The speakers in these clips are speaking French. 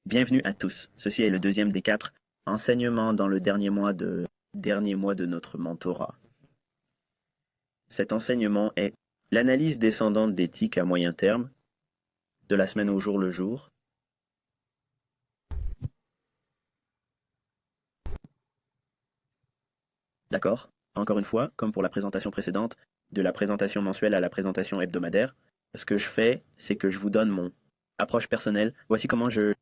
Bienvenue à tous. Ceci est le deuxième des 4 enseignements dans le dernier mois de notre mentorat. Cet enseignement est l'analyse descendante d'éthique à moyen terme, de la semaine au jour le jour. D'accord? Encore une fois, comme pour la présentation précédente, de la présentation mensuelle à la présentation hebdomadaire, ce que je fais, c'est que je vous donne mon approche personnelle. Voici comment je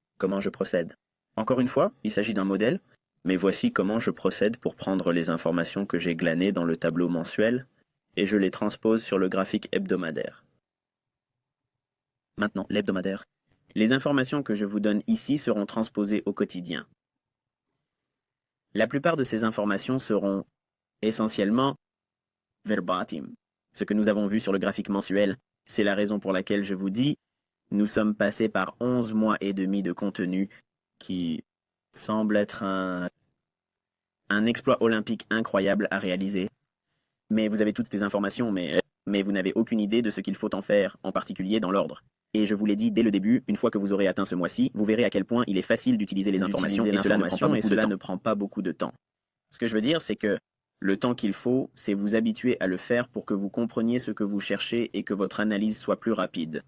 procède. Encore une fois, il s'agit d'un modèle, mais voici comment je procède pour prendre les informations que j'ai glanées dans le tableau mensuel et je les transpose sur le graphique hebdomadaire. Maintenant, l'hebdomadaire. Les informations que je vous donne ici seront transposées au quotidien. La plupart de ces informations seront essentiellement verbatim. Ce que nous avons vu sur le graphique mensuel, c'est la raison pour laquelle je vous dis, nous sommes passés par 11 mois et demi de contenu qui semble être un exploit olympique incroyable à réaliser. Mais vous avez toutes ces informations, mais vous n'avez aucune idée de ce qu'il faut en faire, en particulier dans l'ordre. Et je vous l'ai dit dès le début, une fois que vous aurez atteint ce mois-ci, vous verrez à quel point il est facile d'utiliser les informations et cela ne prend pas beaucoup de temps. Ce que je veux dire, c'est que le temps qu'il faut, c'est vous habituer à le faire pour que vous compreniez ce que vous cherchez et que votre analyse soit plus rapide.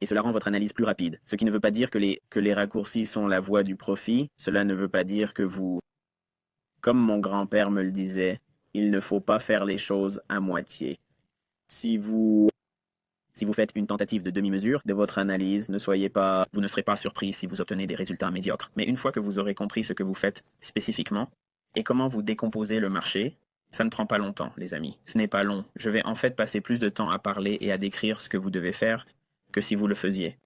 Et cela rend votre analyse plus rapide. Ce qui ne veut pas dire que les raccourcis sont la voie du profit. Cela ne veut pas dire que vous, comme mon grand-père me le disait, il ne faut pas faire les choses à moitié. Si vous faites une tentative de demi-mesure de votre analyse, vous ne serez pas surpris si vous obtenez des résultats médiocres. Mais une fois que vous aurez compris ce que vous faites spécifiquement et comment vous décomposez le marché, ça ne prend pas longtemps, les amis. Ce n'est pas long. Je vais en fait passer plus de temps à parler et à décrire ce que vous devez faire que si vous le faisiez.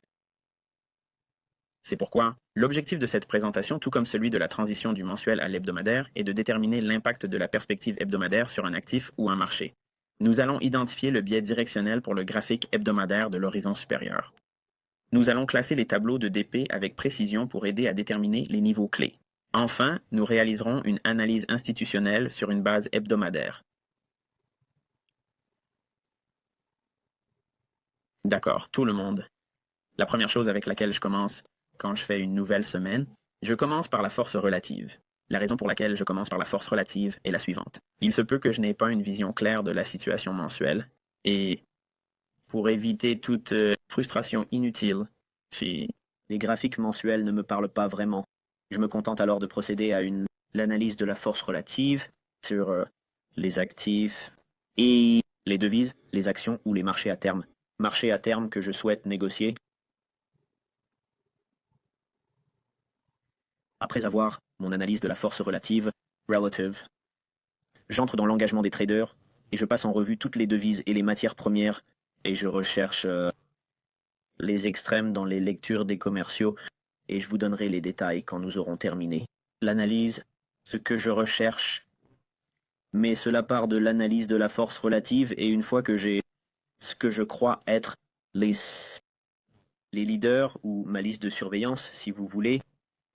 C'est pourquoi l'objectif de cette présentation, tout comme celui de la transition du mensuel à l'hebdomadaire, est de déterminer l'impact de la perspective hebdomadaire sur un actif ou un marché. Nous allons identifier le biais directionnel pour le graphique hebdomadaire de l'horizon supérieur. Nous allons classer les tableaux de DP avec précision pour aider à déterminer les niveaux clés. Enfin, nous réaliserons une analyse institutionnelle sur une base hebdomadaire. D'accord, tout le monde. La première chose avec laquelle je commence quand je fais une nouvelle semaine, je commence par la force relative. La raison pour laquelle je commence par la force relative est la suivante. Il se peut que je n'ai pas une vision claire de la situation mensuelle et pour éviter toute frustration inutile, les graphiques mensuels ne me parlent pas vraiment. Je me contente alors de procéder à l'analyse de la force relative sur les actifs et les devises, les actions ou les marchés à terme. Marchés à terme que je souhaite négocier. Après avoir mon analyse de la force relative, relative, j'entre dans l'engagement des traders et je passe en revue toutes les devises et les matières premières et je recherche les extrêmes dans les lectures des commerciaux et je vous donnerai les détails quand nous aurons terminé. L'analyse, ce que je recherche, mais cela part de l'analyse de la force relative et une fois que j'ai ce que je crois être les leaders ou ma liste de surveillance, si vous voulez,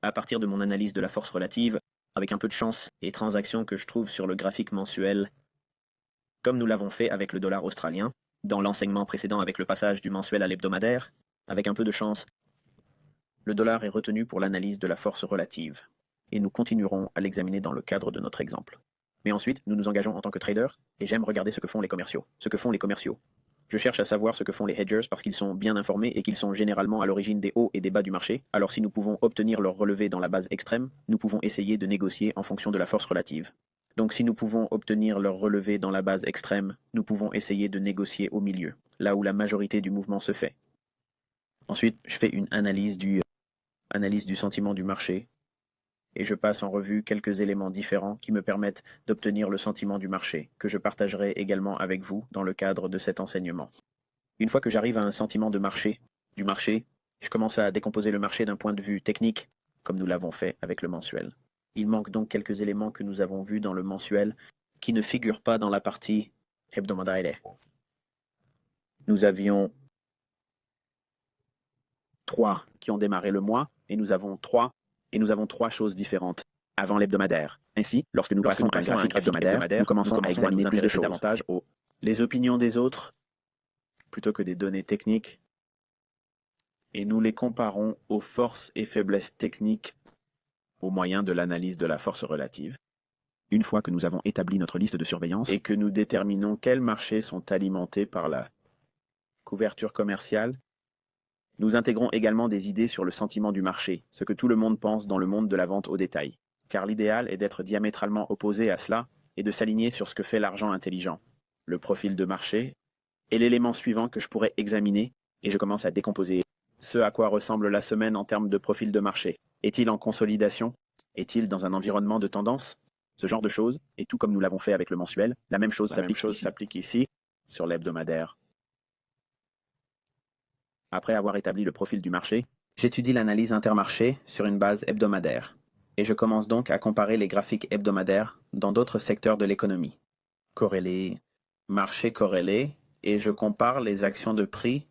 à partir de mon analyse de la force relative, avec un peu de chance et transactions que je trouve sur le graphique mensuel, comme nous l'avons fait avec le dollar australien, dans l'enseignement précédent avec le passage du mensuel à l'hebdomadaire, avec un peu de chance, le dollar est retenu pour l'analyse de la force relative, et nous continuerons à l'examiner dans le cadre de notre exemple. Mais ensuite, nous nous engageons en tant que trader, et j'aime regarder ce que font les commerciaux. Je cherche à savoir ce que font les hedgers parce qu'ils sont bien informés et qu'ils sont généralement à l'origine des hauts et des bas du marché. Alors si nous pouvons obtenir leur relevé dans la base extrême, nous pouvons essayer de négocier en fonction de la force relative. Donc si nous pouvons obtenir leur relevé dans la base extrême, nous pouvons essayer de négocier au milieu, là où la majorité du mouvement se fait. Ensuite, je fais une analyse du sentiment du marché et je passe en revue quelques éléments différents qui me permettent d'obtenir le sentiment du marché, que je partagerai également avec vous dans le cadre de cet enseignement. Une fois que j'arrive à un sentiment du marché, je commence à décomposer le marché d'un point de vue technique, comme nous l'avons fait avec le mensuel. Il manque donc quelques éléments que nous avons vus dans le mensuel qui ne figurent pas dans la partie hebdomadaire. Nous avions 3 qui ont démarré le mois et nous avons trois choses différentes avant l'hebdomadaire. Ainsi, lorsque nous passons à un graphique hebdomadaire, nous commençons à examiner plus de choses. Davantage les opinions des autres plutôt que des données techniques. et nous les comparons aux forces et faiblesses techniques au moyen de l'analyse de la force relative. Une fois que nous avons établi notre liste de surveillance et que nous déterminons quels marchés sont alimentés par la couverture commerciale, nous intégrons également des idées sur le sentiment du marché, ce que tout le monde pense dans le monde de la vente au détail. Car l'idéal est d'être diamétralement opposé à cela et de s'aligner sur ce que fait l'argent intelligent. Le profil de marché est l'élément suivant que je pourrais examiner et je commence à décomposer ce à quoi ressemble la semaine en termes de profil de marché. Est-il en consolidation? Est-il dans un environnement de tendance? Ce genre de choses, et tout comme nous l'avons fait avec le mensuel, la même chose s'applique ici sur l'hebdomadaire. Après avoir établi le profil du marché, j'étudie l'analyse intermarché sur une base hebdomadaire. Et je commence donc à comparer les graphiques hebdomadaires dans d'autres secteurs de l'économie. Corrélé, marché corrélé, et je compare les actions de prix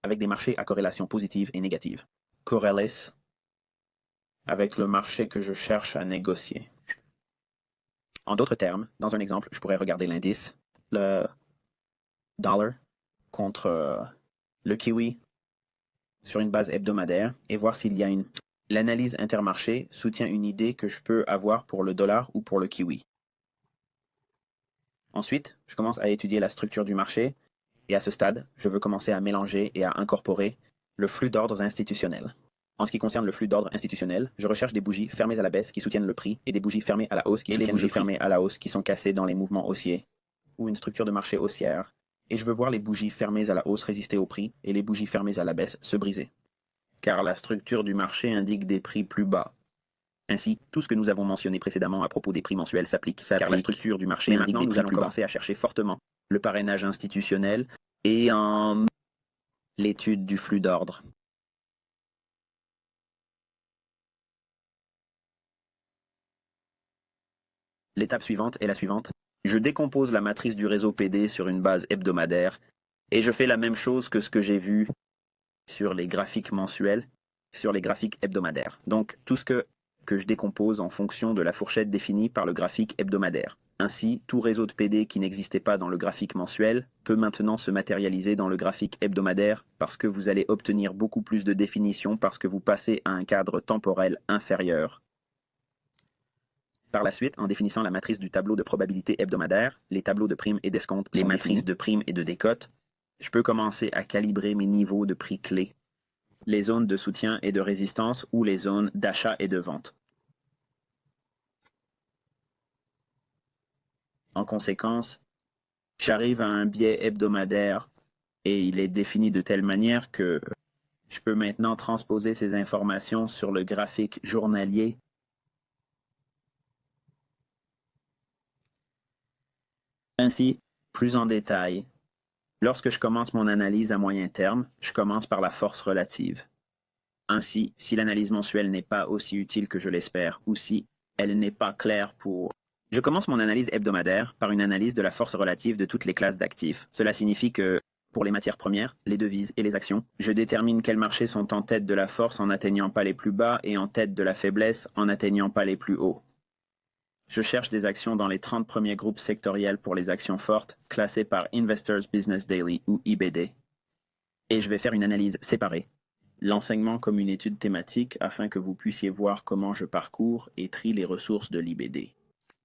avec des marchés à corrélation positive et négative. Corrélés avec le marché que je cherche à négocier. En d'autres termes, dans un exemple, je pourrais regarder l'indice, le dollar contre le kiwi sur une base hebdomadaire et voir s'il y a une... L'analyse intermarché soutient une idée que je peux avoir pour le dollar ou pour le kiwi. Ensuite, je commence à étudier la structure du marché et à ce stade, je veux commencer à mélanger et à incorporer le flux d'ordres institutionnels. En ce qui concerne le flux d'ordre institutionnel, je recherche des bougies fermées à la baisse qui soutiennent le prix et des bougies fermées à la hausse qui soutiennent le prix. Fermées à la hausse qui sont cassées dans les mouvements haussiers ou une structure de marché haussière. Et je veux voir les bougies fermées à la hausse résister au prix et les bougies fermées à la baisse se briser. Car la structure du marché indique des prix plus bas. Ainsi, tout ce que nous avons mentionné précédemment à propos des prix mensuels s'applique, car la structure du marché indique des prix plus bas. Nous allons commencer à chercher fortement le parrainage institutionnel et l'étude du flux d'ordre. L'étape suivante est la suivante. Je décompose la matrice du réseau PD sur une base hebdomadaire et je fais la même chose que ce que j'ai vu sur les graphiques mensuels, sur les graphiques hebdomadaires. Donc tout ce que je décompose en fonction de la fourchette définie par le graphique hebdomadaire. Ainsi, tout réseau de PD qui n'existait pas dans le graphique mensuel peut maintenant se matérialiser dans le graphique hebdomadaire parce que vous allez obtenir beaucoup plus de définitions parce que vous passez à un cadre temporel inférieur. Par la suite, en définissant la matrice du tableau de probabilité hebdomadaire, les tableaux de primes et d'escomptes, les matrices de primes et de décotes, je peux commencer à calibrer mes niveaux de prix clés, les zones de soutien et de résistance ou les zones d'achat et de vente. En conséquence, j'arrive à un biais hebdomadaire et il est défini de telle manière que je peux maintenant transposer ces informations sur le graphique journalier. Ainsi, plus en détail, lorsque je commence mon analyse à moyen terme, je commence par la force relative. Ainsi, si l'analyse mensuelle n'est pas aussi utile que je l'espère ou si elle n'est pas claire pour... Je commence mon analyse hebdomadaire par une analyse de la force relative de toutes les classes d'actifs. Cela signifie que, pour les matières premières, les devises et les actions, je détermine quels marchés sont en tête de la force en n'atteignant pas les plus bas et en tête de la faiblesse en n'atteignant pas les plus hauts. Je cherche des actions dans les 30 premiers groupes sectoriels pour les actions fortes, classées par Investors Business Daily ou IBD. Et je vais faire une analyse séparée. L'enseignement comme une étude thématique afin que vous puissiez voir comment je parcours et trie les ressources de l'IBD.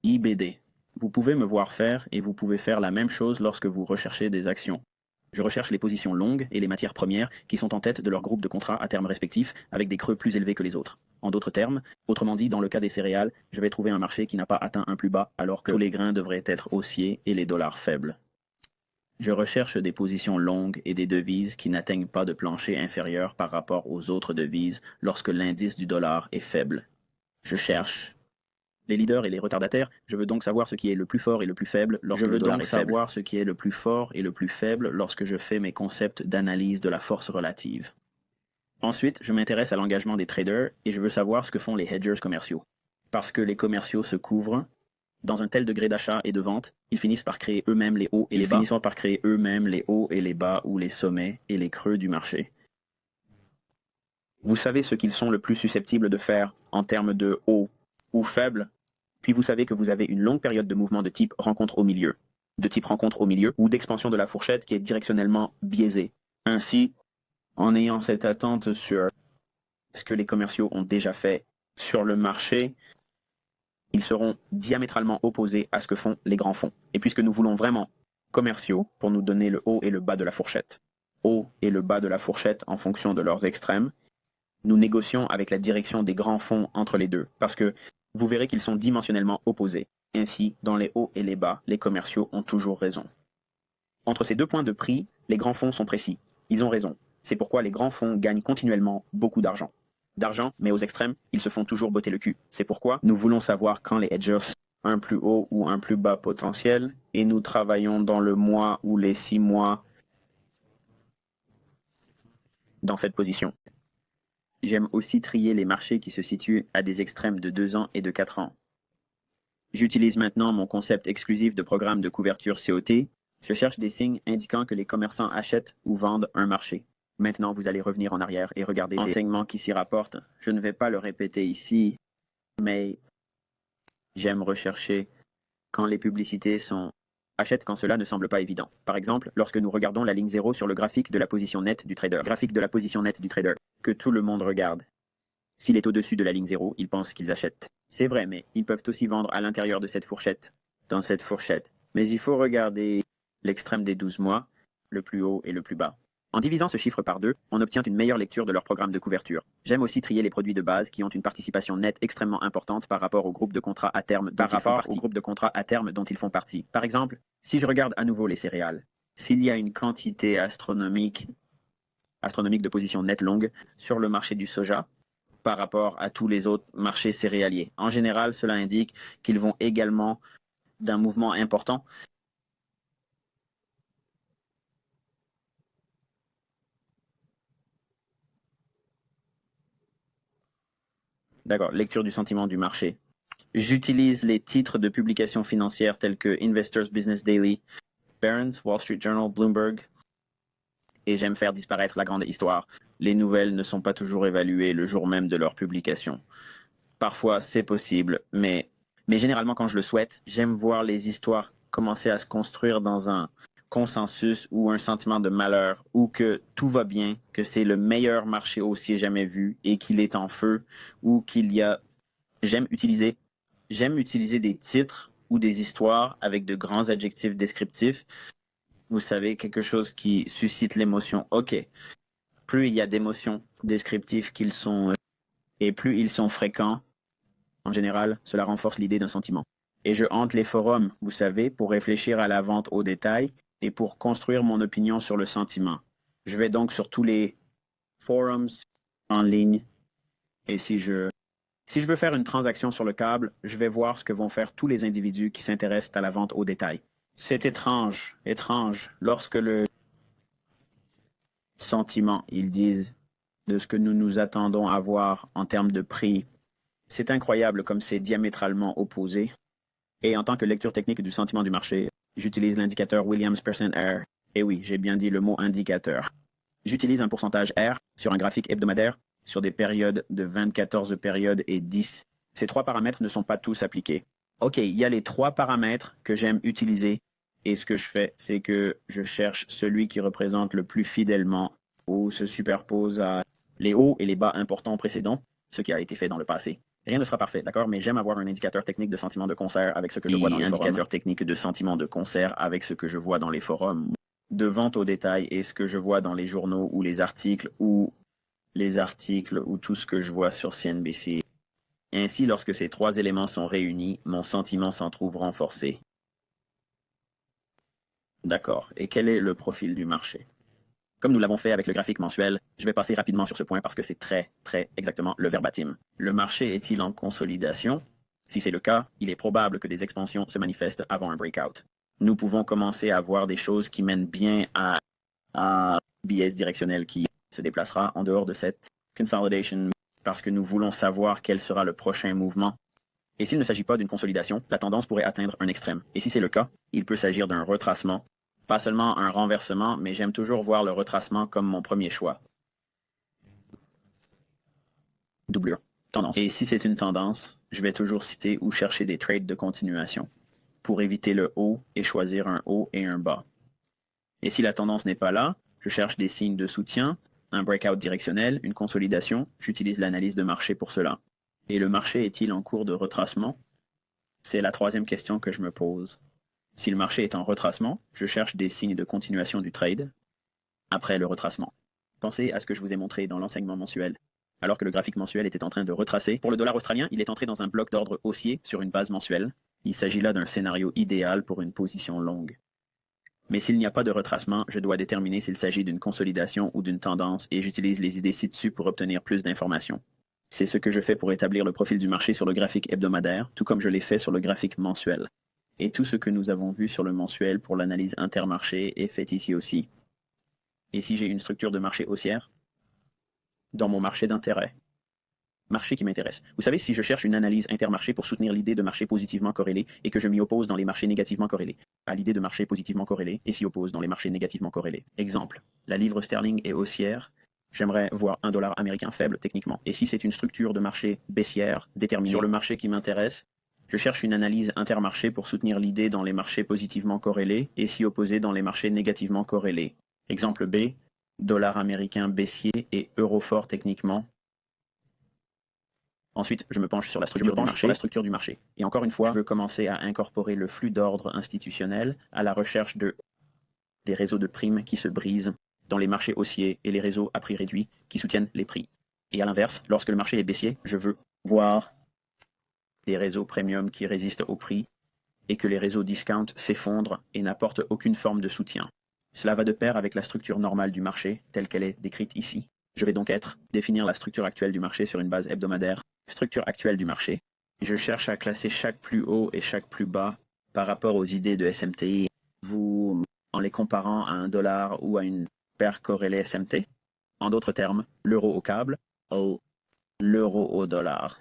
IBD. Vous pouvez me voir faire et vous pouvez faire la même chose lorsque vous recherchez des actions. Je recherche les positions longues et les matières premières qui sont en tête de leur groupe de contrats à terme respectifs avec des creux plus élevés que les autres. En d'autres termes, autrement dit, dans le cas des céréales, je vais trouver un marché qui n'a pas atteint un plus bas alors que tous les grains devraient être haussiers et les dollars faibles. Je recherche des positions longues et des devises qui n'atteignent pas de plancher inférieur par rapport aux autres devises lorsque l'indice du dollar est faible. Je cherche les leaders et les retardataires, je veux donc savoir ce qui est le plus fort et le plus faible lorsque le dollar est faible. Je veux donc savoir ce qui est le plus fort et le plus faible lorsque je fais mes concepts d'analyse de la force relative. Ensuite, je m'intéresse à l'engagement des traders et je veux savoir ce que font les hedgers commerciaux. Parce que les commerciaux se couvrent dans un tel degré d'achat et de vente, ils finissent par créer eux-mêmes les hauts et les bas. Ils finissent par créer eux-mêmes les hauts et les bas ou les sommets et les creux du marché. Vous savez ce qu'ils sont le plus susceptibles de faire en termes de haut ou faible, puis vous savez que vous avez une longue période de mouvement de type rencontre au milieu, ou d'expansion de la fourchette qui est directionnellement biaisée. Ainsi, en ayant cette attente sur ce que les commerciaux ont déjà fait sur le marché, ils seront diamétralement opposés à ce que font les grands fonds. Et puisque nous voulons vraiment commerciaux pour nous donner le haut et le bas de la fourchette, haut et le bas de la fourchette en fonction de leurs extrêmes, nous négocions avec la direction des grands fonds entre les deux, parce que vous verrez qu'ils sont dimensionnellement opposés. Ainsi, dans les hauts et les bas, les commerciaux ont toujours raison. Entre ces deux points de prix, les grands fonds sont précis. Ils ont raison. C'est pourquoi les grands fonds gagnent continuellement beaucoup d'argent. Mais aux extrêmes, ils se font toujours botter le cul. C'est pourquoi nous voulons savoir quand les hedgers ont un plus haut ou un plus bas potentiel, et nous travaillons dans le mois ou les 6 mois dans cette position. J'aime aussi trier les marchés qui se situent à des extrêmes de 2 ans et de 4 ans. J'utilise maintenant mon concept exclusif de programme de couverture COT. Je cherche des signes indiquant que les commerçants achètent ou vendent un marché. Maintenant, vous allez revenir en arrière et regarder les enseignements qui s'y rapportent. Je ne vais pas le répéter ici, mais j'aime rechercher quand les publicités sont achètent quand cela ne semble pas évident. Par exemple, lorsque nous regardons la ligne 0 sur le graphique de la position nette du trader, que tout le monde regarde. S'il est au-dessus de la ligne 0, ils pensent qu'ils achètent. C'est vrai, mais ils peuvent aussi vendre à l'intérieur de cette fourchette, dans cette fourchette. Mais il faut regarder l'extrême des 12 mois, le plus haut et le plus bas. En divisant ce chiffre par 2, on obtient une meilleure lecture de leur programme de couverture. J'aime aussi trier les produits de base qui ont une participation nette extrêmement importante par rapport au groupe de contrats à terme dont ils font partie. Par exemple, si je regarde à nouveau les céréales, s'il y a une quantité astronomique de positions nettes longues sur le marché du soja par rapport à tous les autres marchés céréaliers. En général, cela indique qu'ils vont également d'un mouvement important. D'accord, lecture du sentiment du marché. J'utilise les titres de publications financières tels que Investors Business Daily, Barron's, Wall Street Journal, Bloomberg, et j'aime faire disparaître la grande histoire. Les nouvelles ne sont pas toujours évaluées le jour même de leur publication. Parfois, c'est possible, mais généralement, quand je le souhaite, j'aime voir les histoires commencer à se construire dans un consensus ou un sentiment de malheur, ou que tout va bien, que c'est le meilleur marché haussier jamais vu et qu'il est en feu, ou qu'il y a... J'aime utiliser des titres ou des histoires avec de grands adjectifs descriptifs. Vous savez, quelque chose qui suscite l'émotion. OK. Plus il y a d'émotions descriptives qu'ils sont, et plus ils sont fréquents, en général, cela renforce l'idée d'un sentiment. Et je hante les forums, vous savez, pour réfléchir à la vente au détail et pour construire mon opinion sur le sentiment. Je vais donc sur tous les forums en ligne et si je veux faire une transaction sur le câble, je vais voir ce que vont faire tous les individus qui s'intéressent à la vente au détail. C'est étrange, lorsque le sentiment, ils disent, de ce que nous nous attendons à voir en termes de prix. C'est incroyable comme c'est diamétralement opposé. Et en tant que lecture technique du sentiment du marché, j'utilise l'indicateur Williams Percent R. Et oui, j'ai bien dit le mot indicateur. J'utilise un pourcentage R sur un graphique hebdomadaire sur des périodes de 24 périodes et 10. Ces 3 paramètres ne sont pas tous appliqués. OK, il y a les 3 paramètres que j'aime utiliser. Et ce que je fais, c'est que je cherche celui qui représente le plus fidèlement ou se superpose à les hauts et les bas importants précédents, ce qui a été fait dans le passé. Rien ne sera parfait, d'accord, mais j'aime avoir un indicateur technique de sentiment de concert avec ce que je vois dans les forums. Indicateur technique de sentiment de concert avec ce que je vois dans les forums de vente au détail et ce que je vois dans les journaux ou les articles ou tout ce que je vois sur CNBC. Ainsi, lorsque ces 3 éléments sont réunis, mon sentiment s'en trouve renforcé. D'accord. Et quel est le profil du marché? Comme nous l'avons fait avec le graphique mensuel, je vais passer rapidement sur ce point parce que c'est très exactement le verbatim. Le marché est-il en consolidation? Si c'est le cas, il est probable que des expansions se manifestent avant un breakout. Nous pouvons commencer à voir des choses qui mènent bien à un biais directionnel qui se déplacera en dehors de cette consolidation parce que nous voulons savoir quel sera le prochain mouvement. Et s'il ne s'agit pas d'une consolidation, la tendance pourrait atteindre un extrême. Et si c'est le cas, il peut s'agir d'un retracement. Pas seulement un renversement, mais j'aime toujours voir le retracement comme mon premier choix. Doublure. Tendance. Et si c'est une tendance, je vais toujours citer ou chercher des trades de continuation pour éviter le haut et choisir un haut et un bas. Et si la tendance n'est pas là, je cherche des signes de soutien, un breakout directionnel, une consolidation, j'utilise l'analyse de marché pour cela. Et le marché est-il en cours de retracement? C'est la troisième question que je me pose. Si le marché est en retracement, je cherche des signes de continuation du trade après le retracement. Pensez à ce que je vous ai montré dans l'enseignement mensuel. Alors que le graphique mensuel était en train de retracer, pour le dollar australien, il est entré dans un bloc d'ordre haussier sur une base mensuelle. Il s'agit là d'un scénario idéal pour une position longue. Mais s'il n'y a pas de retracement, je dois déterminer s'il s'agit d'une consolidation ou d'une tendance et j'utilise les idées ci-dessus pour obtenir plus d'informations. C'est ce que je fais pour établir le profil du marché sur le graphique hebdomadaire, tout comme je l'ai fait sur le graphique mensuel. Et tout ce que nous avons vu sur le mensuel pour l'analyse intermarché est fait ici aussi. Et si j'ai une structure de marché haussière? Dans mon marché d'intérêt. Marché qui m'intéresse. Vous savez, si je cherche une analyse intermarché pour soutenir l'idée de marché positivement corrélé et que je m'y oppose dans les marchés négativement corrélés, à l'idée de marché positivement corrélé et s'y oppose dans les marchés négativement corrélés. Exemple, la livre sterling est haussière, j'aimerais voir un dollar américain faible techniquement. Et si c'est une structure de marché baissière déterminée sur le marché qui m'intéresse, je cherche une analyse intermarché pour soutenir l'idée dans les marchés positivement corrélés et s'y opposer dans les marchés négativement corrélés. Exemple B, dollar américain baissier et euro fort techniquement. Ensuite, je me penche sur la structure du marché. Et encore une fois, je veux commencer à incorporer le flux d'ordre institutionnel à la recherche des réseaux de primes qui se brisent dans les marchés haussiers et les réseaux à prix réduit qui soutiennent les prix. Et à l'inverse, lorsque le marché est baissier, je veux voir des réseaux premium qui résistent au prix et que les réseaux discount s'effondrent et n'apportent aucune forme de soutien. Cela va de pair avec la structure normale du marché, telle qu'elle est décrite ici. Je vais donc définir la structure actuelle du marché sur une base hebdomadaire. Structure actuelle du marché. Je cherche à classer chaque plus haut et chaque plus bas par rapport aux idées de SMT, en les comparant à un dollar ou à une paire corrélée SMT. En d'autres termes, l'euro au câble ou l'euro au dollar.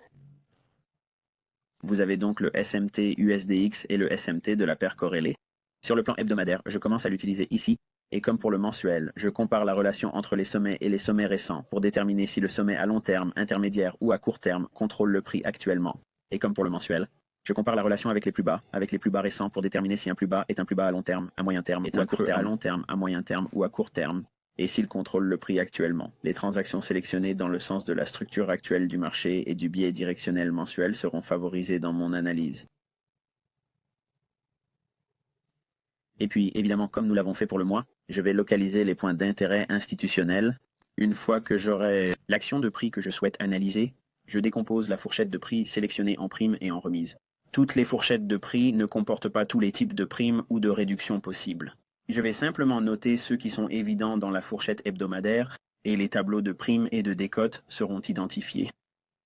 Vous avez donc le SMT USDX et le SMT de la paire corrélée. Sur le plan hebdomadaire, je commence à l'utiliser ici, et comme pour le mensuel, je compare la relation entre les sommets et les sommets récents pour déterminer si le sommet à long terme, intermédiaire ou à court terme contrôle le prix actuellement. Et comme pour le mensuel, je compare la relation avec les plus bas récents pour déterminer si un plus bas est un plus bas à long terme, à moyen terme, ou à court terme, à long terme, à moyen terme ou à court terme, et s'il contrôle le prix actuellement. Les transactions sélectionnées dans le sens de la structure actuelle du marché et du biais directionnel mensuel seront favorisées dans mon analyse. Et puis, évidemment, comme nous l'avons fait pour le mois, je vais localiser les points d'intérêt institutionnels. Une fois que j'aurai l'action de prix que je souhaite analyser, je décompose la fourchette de prix sélectionnée en primes et en remises. Toutes les fourchettes de prix ne comportent pas tous les types de primes ou de réductions possibles. Je vais simplement noter ceux qui sont évidents dans la fourchette hebdomadaire et les tableaux de primes et de décote seront identifiés.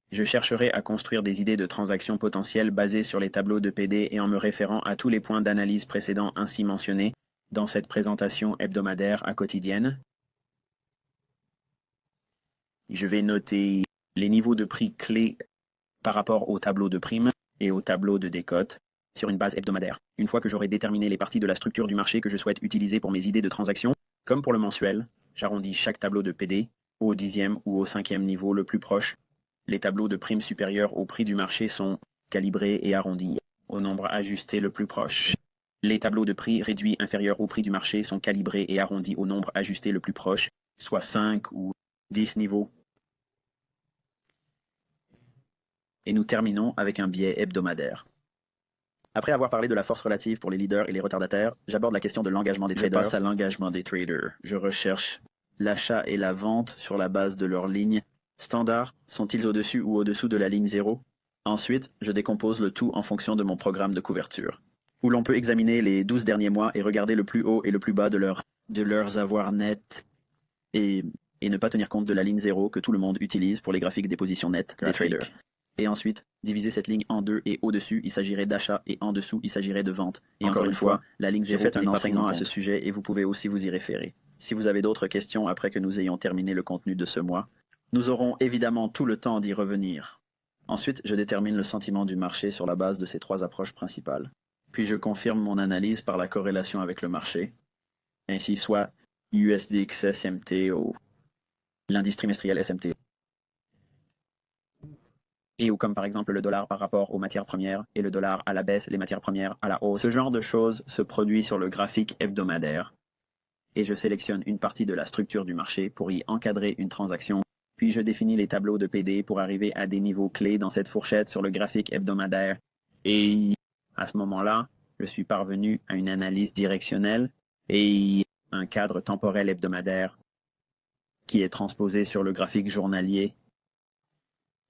Je chercherai à construire des idées de transactions potentielles basées sur les tableaux de PD et en me référant à tous les points d'analyse précédents ainsi mentionnés dans cette présentation hebdomadaire à quotidienne. Je vais noter les niveaux de prix clés par rapport au tableau de primes et au tableau de décote sur une base hebdomadaire. Une fois que j'aurai déterminé les parties de la structure du marché que je souhaite utiliser pour mes idées de transaction, comme pour le mensuel, j'arrondis chaque tableau de PD au 10e ou au 5e niveau le plus proche. Les tableaux de primes supérieurs au prix du marché sont calibrés et arrondis au nombre ajusté le plus proche. Les tableaux de prix réduits inférieurs au prix du marché sont calibrés et arrondis au nombre ajusté le plus proche, soit 5 ou 10 niveaux. Et nous terminons avec un biais hebdomadaire. Après avoir parlé de la force relative pour les leaders et les retardataires, j'aborde la question de l'engagement des traders. Je passe à l'engagement des traders. Je recherche l'achat et la vente sur la base de leurs lignes standards. Sont-ils au-dessus ou au-dessous de la ligne 0? Ensuite, je décompose le tout en fonction de mon programme de couverture, où l'on peut examiner les 12 derniers mois et regarder le plus haut et le plus bas de leurs avoirs nets et ne pas tenir compte de la ligne 0 que tout le monde utilise pour les graphiques des positions nettes des traders. Et ensuite, diviser cette ligne en deux et au-dessus, il s'agirait d'achat et en dessous, il s'agirait de vente. Et encore une fois, la ligne 0 fait un enseignement à ce sujet et vous pouvez aussi vous y référer. Si vous avez d'autres questions après que nous ayons terminé le contenu de ce mois, nous aurons évidemment tout le temps d'y revenir. Ensuite, je détermine le sentiment du marché sur la base de ces trois approches principales. Puis je confirme mon analyse par la corrélation avec le marché, ainsi soit USDX SMT ou l'indice trimestriel SMT. Et ou comme par exemple le dollar par rapport aux matières premières et le dollar à la baisse, les matières premières à la hausse. Ce genre de choses se produit sur le graphique hebdomadaire. et je sélectionne une partie de la structure du marché pour y encadrer une transaction. Puis je définis les tableaux de PD pour arriver à des niveaux clés dans cette fourchette sur le graphique hebdomadaire. Et à ce moment-là, je suis parvenu à une analyse directionnelle et un cadre temporel hebdomadaire qui est transposé sur le graphique journalier.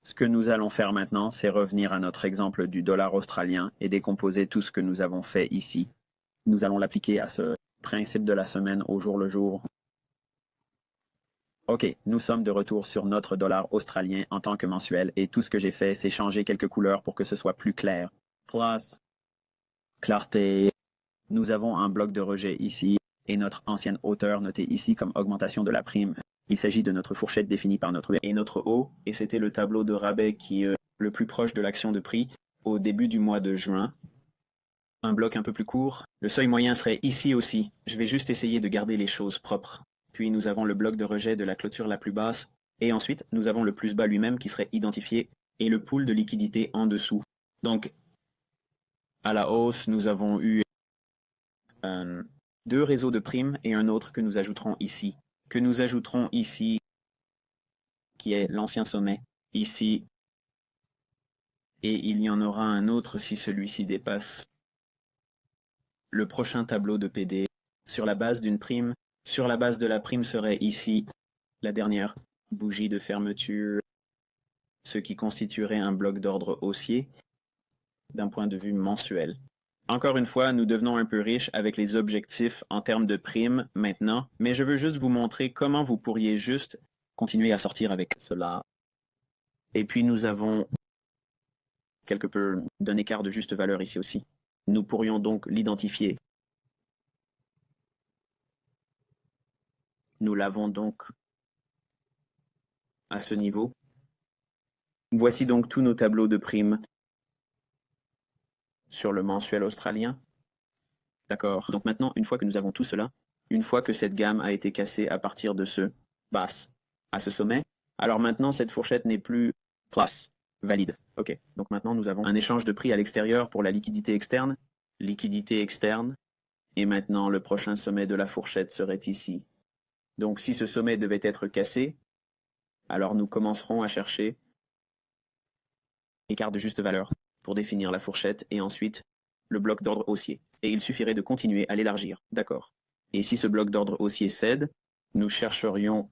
Ce que nous allons faire maintenant, c'est revenir à notre exemple du dollar australien et décomposer tout ce que nous avons fait ici. Nous allons l'appliquer à ce principe de la semaine au jour le jour. OK, nous sommes de retour sur notre dollar australien en tant que mensuel et tout ce que j'ai fait, c'est changer quelques couleurs pour que ce soit plus clair. Plus, clarté. Nous avons un bloc de rejet ici et notre ancienne hauteur notée ici comme augmentation de la prime. Il s'agit de notre fourchette définie par notre et notre haut, et c'était le tableau de rabais qui est le plus proche de l'action de prix au début du mois de juin. Un bloc un peu plus court. Le seuil moyen serait ici aussi. Je vais juste essayer de garder les choses propres. Puis nous avons le bloc de rejet de la clôture la plus basse. Et ensuite, nous avons le plus bas lui-même qui serait identifié et le pool de liquidité en dessous. Donc, à la hausse, nous avons eu deux réseaux de primes et un autre que nous ajouterons ici. Qui est l'ancien sommet, ici. Et il y en aura un autre si celui-ci dépasse le prochain tableau de PD sur la base d'une prime. Sur la base de la prime serait ici la dernière bougie de fermeture, ce qui constituerait un bloc d'ordre haussier d'un point de vue mensuel. Encore une fois, nous devenons un peu riches avec les objectifs en termes de primes maintenant, mais je veux juste vous montrer comment vous pourriez juste continuer à sortir avec cela. Et puis nous avons quelque peu d'un écart de juste valeur ici aussi. Nous pourrions donc l'identifier. Nous l'avons donc à ce niveau. Voici donc tous nos tableaux de primes sur le mensuel australien. D'accord. Donc maintenant, une fois que nous avons tout cela, une fois que cette gamme a été cassée à partir de ce basse à ce sommet, alors maintenant cette fourchette n'est plus place valide. OK. Donc maintenant nous avons un échange de prix à l'extérieur pour la liquidité externe. Liquidité externe. Et maintenant le prochain sommet de la fourchette serait ici. Donc si ce sommet devait être cassé, alors nous commencerons à chercher écart de juste valeur pour définir la fourchette et ensuite le bloc d'ordre haussier. Et il suffirait de continuer à l'élargir. D'accord. Et si ce bloc d'ordre haussier cède, nous chercherions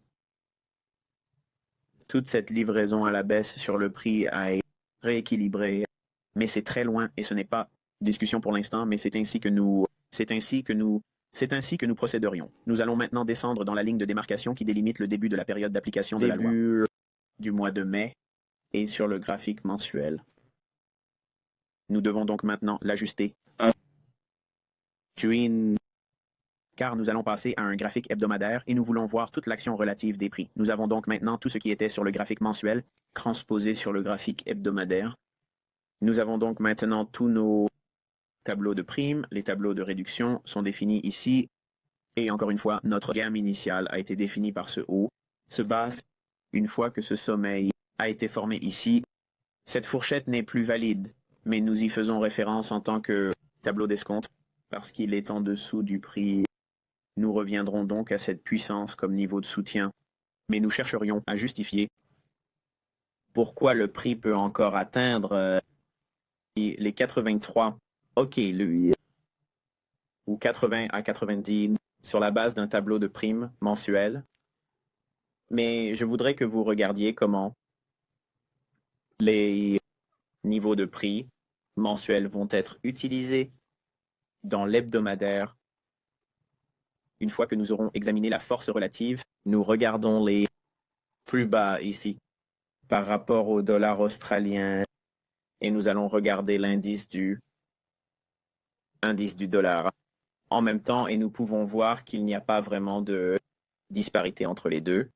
toute cette livraison à la baisse sur le prix à rééquilibrer. Mais c'est très loin et ce n'est pas discussion pour l'instant, mais c'est ainsi que nous procéderions. Nous allons maintenant descendre dans la ligne de démarcation qui délimite le début de la période d'application de la loi. Début du mois de mai et sur le graphique mensuel. Nous devons donc maintenant l'ajuster. Car nous allons passer à un graphique hebdomadaire et nous voulons voir toute l'action relative des prix. Nous avons donc maintenant tout ce qui était sur le graphique mensuel transposé sur le graphique hebdomadaire. Nous avons donc maintenant tous nos tableaux de primes, les tableaux de réduction sont définis ici. Et encore une fois, notre gamme initiale a été définie par ce haut. Ce bas, une fois que ce sommet a été formé ici, cette fourchette n'est plus valide, mais nous y faisons référence en tant que tableau d'escompte parce qu'il est en dessous du prix. Nous reviendrons donc à cette puissance comme niveau de soutien, mais nous chercherions à justifier pourquoi le prix peut encore atteindre les 83, OK, lui, ou 80 à 90 sur la base d'un tableau de primes mensuel. Mais je voudrais que vous regardiez comment les niveaux de prix mensuels vont être utilisés dans l'hebdomadaire. Une fois que nous aurons examiné la force relative, nous regardons les plus bas ici par rapport au dollar australien et nous allons regarder l'indice du dollar en même temps et nous pouvons voir qu'il n'y a pas vraiment de disparité entre les deux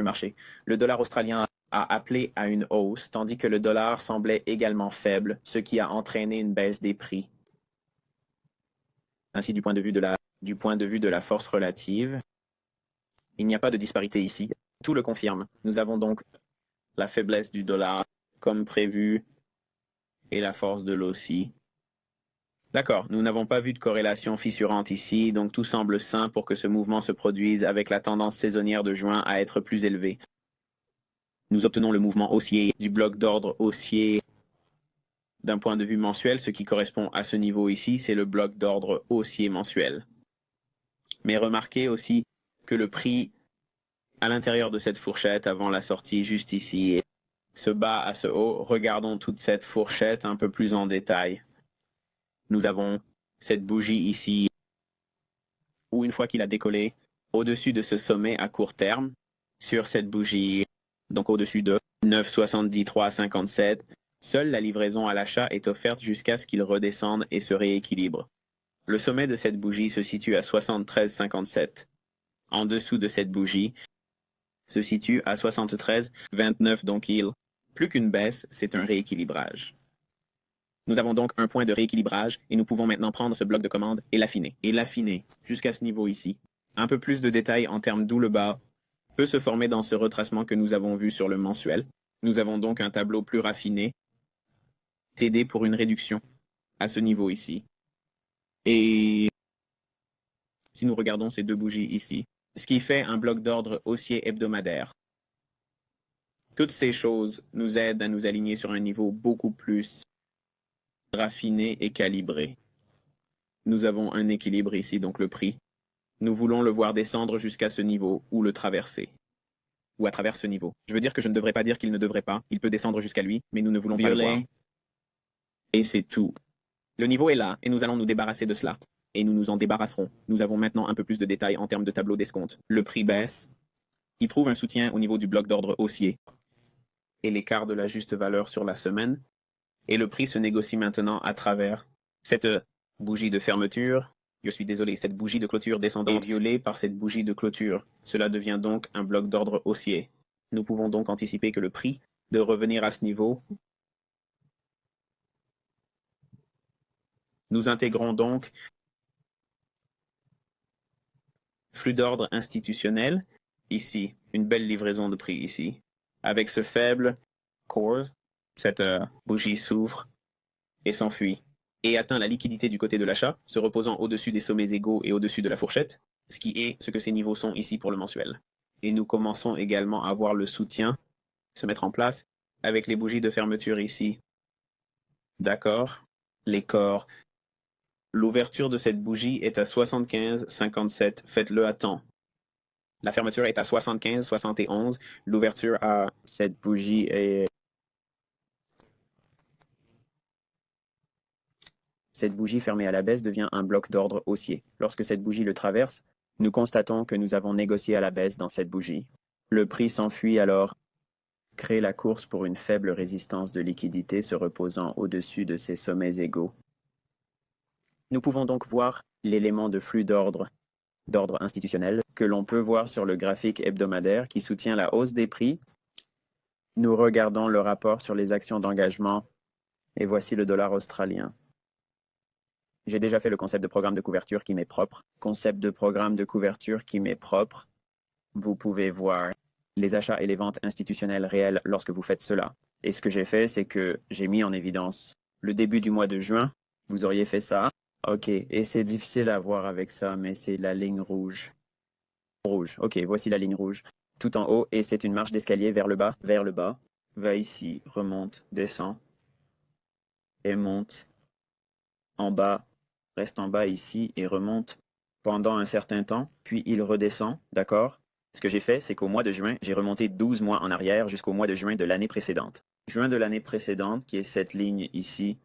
marchés. Le dollar australien a appelé à une hausse tandis que le dollar semblait également faible, ce qui a entraîné une baisse des prix. Ainsi, du point de vue de la force relative, il n'y a pas de disparité ici. Tout le confirme. Nous avons donc la faiblesse du dollar comme prévu et la force de l'AUSSI. D'accord, nous n'avons pas vu de corrélation fissurante ici, donc tout semble sain pour que ce mouvement se produise avec la tendance saisonnière de juin à être plus élevée. Nous obtenons le mouvement haussier du bloc d'ordre haussier d'un point de vue mensuel, ce qui correspond à ce niveau ici, c'est le bloc d'ordre haussier mensuel. Mais remarquez aussi que le prix à l'intérieur de cette fourchette, avant la sortie juste ici, se bat à ce haut. Regardons toute cette fourchette un peu plus en détail. Nous avons cette bougie ici, où une fois qu'il a décollé, au-dessus de ce sommet à court terme, sur cette bougie, donc au-dessus de 9,73,57, seule la livraison à l'achat est offerte jusqu'à ce qu'il redescende et se rééquilibre. Le sommet de cette bougie se situe à 73,57. En dessous de cette bougie se situe à 73,29, donc plus qu'une baisse, c'est un rééquilibrage. Nous avons donc un point de rééquilibrage et nous pouvons maintenant prendre ce bloc de commande et l'affiner jusqu'à ce niveau ici. Un peu plus de détails en termes d'où le bas peut se former dans ce retracement que nous avons vu sur le mensuel. Nous avons donc un tableau plus raffiné, TD pour une réduction à ce niveau ici. Et si nous regardons ces deux bougies ici, ce qui fait un bloc d'ordre haussier hebdomadaire. Toutes ces choses nous aident à nous aligner sur un niveau beaucoup plus raffiné et calibré. Nous avons un équilibre ici, donc le prix. Nous voulons le voir descendre jusqu'à ce niveau ou le traverser. Ou à travers ce niveau. Je veux dire que je ne devrais pas dire qu'il ne devrait pas. Il peut descendre jusqu'à lui, mais nous ne voulons pas le voir. Et c'est tout. Le niveau est là, et nous allons nous débarrasser de cela. Et nous nous en débarrasserons. Nous avons maintenant un peu plus de détails en termes de tableau d'escompte. Le prix baisse. Il trouve un soutien au niveau du bloc d'ordre haussier. Et l'écart de la juste valeur sur la semaine. Et le prix se négocie maintenant à travers cette bougie de fermeture. Je suis désolé, cette bougie de clôture descendante est violée par cette bougie de clôture. Cela devient donc un bloc d'ordre haussier. Nous pouvons donc anticiper que le prix de revenir à ce niveau. Nous intégrons donc flux d'ordre institutionnel, ici, une belle livraison de prix ici, avec ce faible core, cette bougie s'ouvre et s'enfuit, et atteint la liquidité du côté de l'achat, se reposant au-dessus des sommets égaux et au-dessus de la fourchette, ce qui est ce que ces niveaux sont ici pour le mensuel. Et nous commençons également à voir le soutien se mettre en place avec les bougies de fermeture ici. D'accord? Les corps. L'ouverture de cette bougie est à 75,57. Faites-le à temps. La fermeture est à 75,71. L'ouverture à cette bougie est... Cette bougie fermée à la baisse devient un bloc d'ordre haussier. Lorsque cette bougie le traverse, nous constatons que nous avons négocié à la baisse dans cette bougie. Le prix s'enfuit alors, crée la course pour une faible résistance de liquidité se reposant au-dessus de ces sommets égaux. Nous pouvons donc voir l'élément de flux d'ordre institutionnel que l'on peut voir sur le graphique hebdomadaire qui soutient la hausse des prix. Nous regardons le rapport sur les actions d'engagement et voici le dollar australien. J'ai déjà fait le concept de programme de couverture qui m'est propre. Concept de programme de couverture qui m'est propre. Vous pouvez voir les achats et les ventes institutionnelles réelles lorsque vous faites cela. Et ce que j'ai fait, c'est que j'ai mis en évidence le début du mois de juin. Vous auriez fait ça. Ok, et c'est difficile à voir avec ça, mais c'est la ligne rouge. Rouge, ok, voici la ligne rouge. Tout en haut, et c'est une marche d'escalier vers le bas, va ici, remonte, descend, et monte, en bas, reste en bas ici, et remonte pendant un certain temps, puis il redescend, d'accord? Ce que j'ai fait, c'est qu'au mois de juin, j'ai remonté 12 mois en arrière jusqu'au mois de juin de l'année précédente. Juin de l'année précédente, qui est cette ligne ici,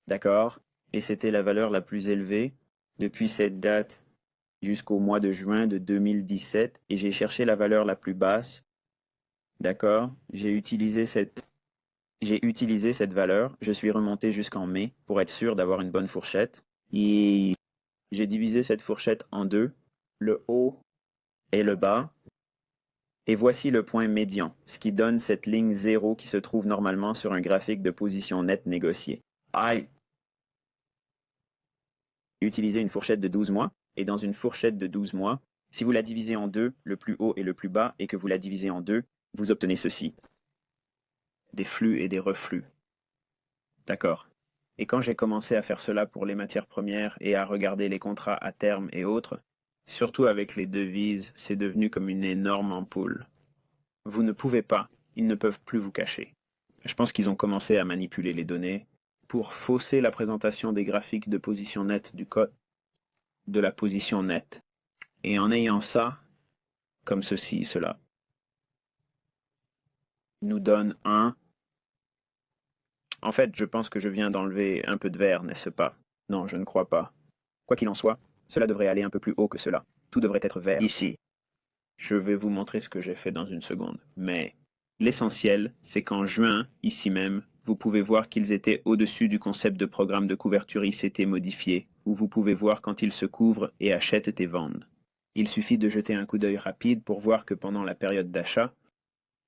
d'accord? Et c'était la valeur la plus élevée depuis cette date jusqu'au mois de juin de 2017 et j'ai cherché la valeur la plus basse. D'accord? J'ai utilisé cette valeur. Je suis remonté jusqu'en mai pour être sûr d'avoir une bonne fourchette. Et j'ai divisé cette fourchette en deux, le haut et le bas. Et voici le point médian, ce qui donne cette ligne 0 qui se trouve normalement sur un graphique de position nette négociée. Utiliser une fourchette de 12 mois, et dans une fourchette de 12 mois, si vous la divisez en deux, le plus haut et le plus bas, et que vous la divisez en deux, vous obtenez ceci. Des flux et des reflux. D'accord. Et quand j'ai commencé à faire cela pour les matières premières et à regarder les contrats à terme et autres, surtout avec les devises, c'est devenu comme une énorme ampoule. Vous ne pouvez pas, ils ne peuvent plus vous cacher. Je pense qu'ils ont commencé à manipuler les données pour fausser la présentation des graphiques de position nette du code de la position nette. Et en ayant ça, comme ceci, cela, nous donne un. En fait, je pense que je viens d'enlever un peu de vert, n'est-ce pas? Non, je ne crois pas. Quoi qu'il en soit, cela devrait aller un peu plus haut que cela. Tout devrait être vert. Ici. Je vais vous montrer ce que j'ai fait dans une seconde. Mais l'essentiel, c'est qu'en juin, ici même, vous pouvez voir qu'ils étaient au-dessus du concept de programme de couverture ICT modifié, où vous pouvez voir quand ils se couvrent et achètent et vendent. Il suffit de jeter un coup d'œil rapide pour voir que pendant la période d'achat,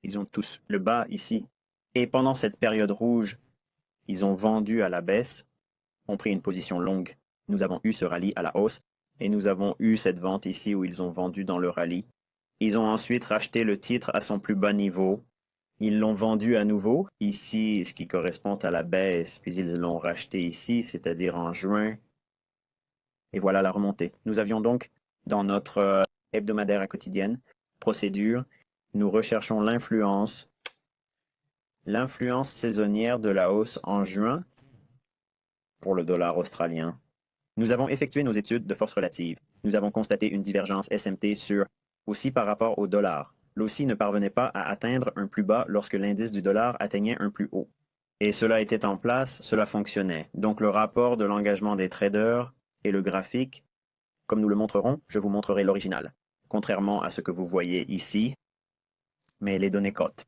ils ont tous le bas ici. Et pendant cette période rouge, ils ont vendu à la baisse, ont pris une position longue. Nous avons eu ce rallye à la hausse et nous avons eu cette vente ici où ils ont vendu dans le rallye. Ils ont ensuite racheté le titre à son plus bas niveau. Ils l'ont vendu à nouveau, ici, ce qui correspond à la baisse, puis ils l'ont racheté ici, c'est-à-dire en juin. Et voilà la remontée. Nous avions donc, dans notre hebdomadaire à quotidienne, procédure, nous recherchons l'influence saisonnière de la hausse en juin pour le dollar australien. Nous avons effectué nos études de force relative. Nous avons constaté une divergence SMT sur aussi par rapport au dollar. L'OSI ne parvenait pas à atteindre un plus bas lorsque l'indice du dollar atteignait un plus haut. Et cela était en place, cela fonctionnait. Donc le rapport de l'engagement des traders et le graphique, comme nous le montrerons, je vous montrerai l'original, contrairement à ce que vous voyez ici, mais les données cotes.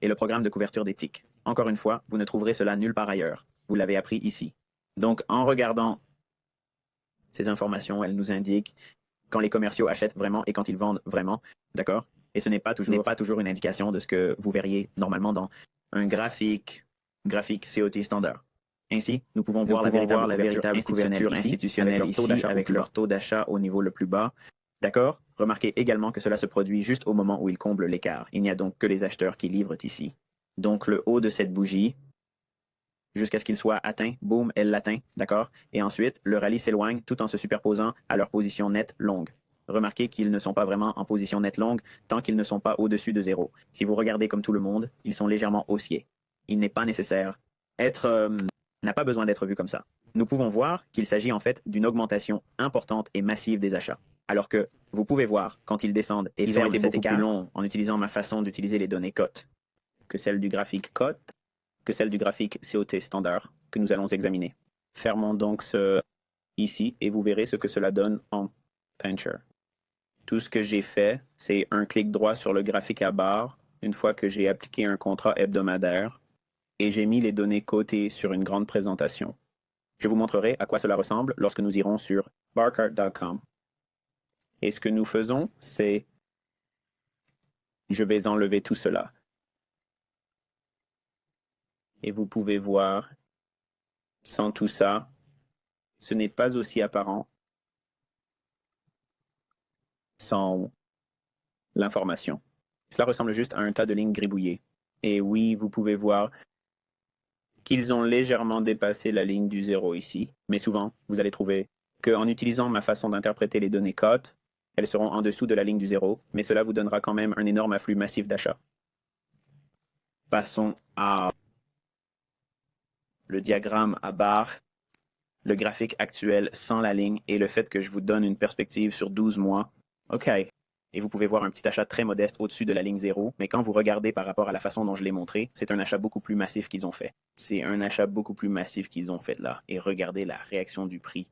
Et le programme de couverture des tics. Encore une fois, vous ne trouverez cela nulle part ailleurs. Vous l'avez appris ici. Donc en regardant ces informations, elles nous indiquent quand les commerciaux achètent vraiment et quand ils vendent vraiment, d'accord? Et ce n'est pas toujours une indication de ce que vous verriez normalement dans un graphique COT standard. Ainsi, nous pouvons voir la véritable couverture institutionnelle ici avec leur taux d'achat au niveau le plus bas. D'accord? Remarquez également que cela se produit juste au moment où ils comblent l'écart. Il n'y a donc que les acheteurs qui livrent ici. Donc le haut de cette bougie, jusqu'à ce qu'il soit atteint, boum, elle l'atteint, d'accord? Et ensuite, le rallye s'éloigne tout en se superposant à leur position nette longue. Remarquez qu'ils ne sont pas vraiment en position nette longue tant qu'ils ne sont pas au-dessus de zéro. Si vous regardez comme tout le monde, ils sont légèrement haussiers. Il n'est pas nécessaire. N'a pas besoin d'être vu comme ça. Nous pouvons voir qu'il s'agit en fait d'une augmentation importante et massive des achats. Alors que vous pouvez voir quand ils descendent et ils ont été beaucoup plus longs en utilisant ma façon d'utiliser les données cotes que celle du graphique cote, que celle du graphique COT standard que nous allons examiner. Fermons donc ce ici et vous verrez ce que cela donne en Pincher. Tout ce que j'ai fait, c'est un clic droit sur le graphique à barre une fois que j'ai appliqué un contrat hebdomadaire et j'ai mis les données cotées sur une grande présentation. Je vous montrerai à quoi cela ressemble lorsque nous irons sur barchart.com. Et ce que nous faisons, c'est je vais enlever tout cela. Et vous pouvez voir, sans tout ça, ce n'est pas aussi apparent sans l'information. Cela ressemble juste à un tas de lignes gribouillées. Et oui, vous pouvez voir qu'ils ont légèrement dépassé la ligne du zéro ici, mais souvent, vous allez trouver qu'en utilisant ma façon d'interpréter les données cotes, elles seront en dessous de la ligne du zéro, mais cela vous donnera quand même un énorme afflux massif d'achats. Passons à le diagramme à barres, le graphique actuel sans la ligne et le fait que je vous donne une perspective sur 12 mois. OK. Et vous pouvez voir un petit achat très modeste au-dessus de la ligne 0, mais quand vous regardez par rapport à la façon dont je l'ai montré, c'est un achat beaucoup plus massif qu'ils ont fait. C'est un achat beaucoup plus massif qu'ils ont fait là. Et regardez la réaction du prix.